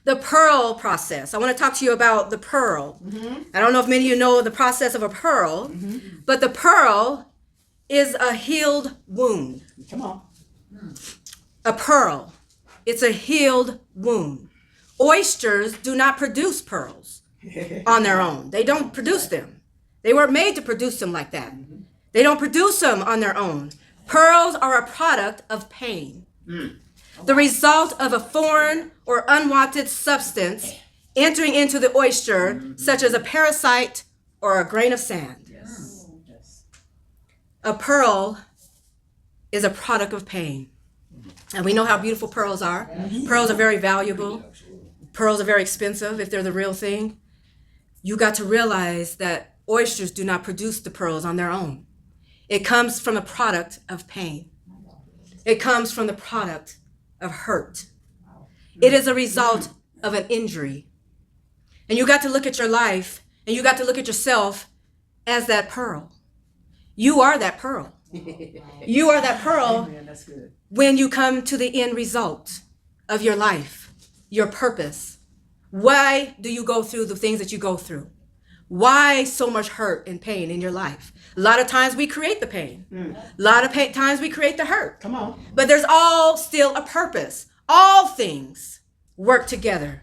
the pearl process. I want to talk to you about the pearl. I don't know if many of you know the process of a pearl, but the pearl is a healed wound. Come on. A pearl. It's a healed wound. Oysters do not produce pearls on their own. They don't produce them. They weren't made to produce them like that. They don't produce them on their own. Pearls are a product of pain. The result of a foreign or unwanted substance entering into the oyster, such as a parasite or a grain of sand. Yes. A pearl is a product of pain. And we know how beautiful pearls are. Pearls are very valuable. Pearls are very expensive if they're the real thing. You got to realize that oysters do not produce the pearls on their own. It comes from a product of pain. It comes from the product of hurt. It is a result of an injury. And you got to look at your life and you got to look at yourself as that pearl. You are that pearl. You are that pearl. Amen. That's good. When you come to the end result of your life, your purpose. Why do you go through the things that you go through? Why so much hurt and pain in your life? A lot of times we create the pain. A lot of times we create the hurt. Come on. But there's all still a purpose. All things work together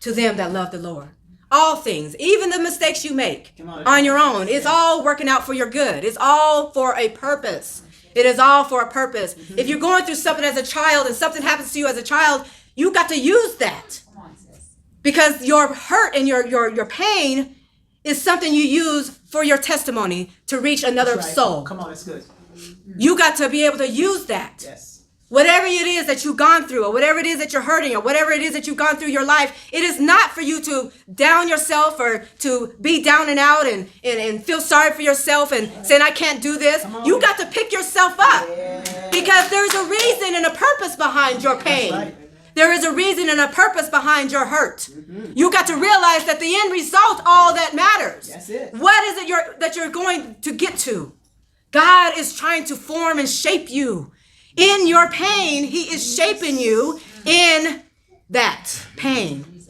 to them that love the Lord. All things, even the mistakes you make on your own, it's all working out for your good. It's all for a purpose. It is all for a purpose. If you're going through something as a child and something happens to you as a child, you got to use that. Because your hurt and your pain is something you use for your testimony to reach another soul. Come on, that's good. You got to be able to use that. Yes. Whatever it is that you've gone through, or whatever it is that you're hurting, or whatever it is that you've gone through your life, it is not for you to down yourself or to be down and out and feel sorry for yourself and saying, I can't do this. You got to pick yourself up because there's a reason and a purpose behind your pain. Right. There is a reason and a purpose behind your hurt. You got to realize that the end result, all that matters. That's it. What is it that you're going to get to? God is trying to form and shape you. In your pain, he is shaping you in that pain.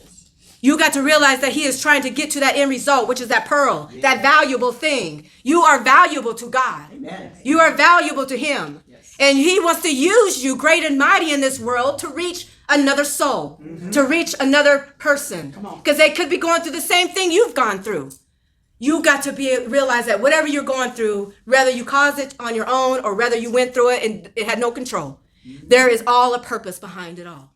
You got to realize that he is trying to get to that end result, which is that pearl, that valuable thing. You are valuable to God. Amen. You are valuable to him. And he wants to use you great and mighty in this world to reach another soul, to reach another person. Because they could be going through the same thing you've gone through. You got to realize that whatever you're going through, whether you caused it on your own or whether you went through it and it had no control, there is all a purpose behind it all.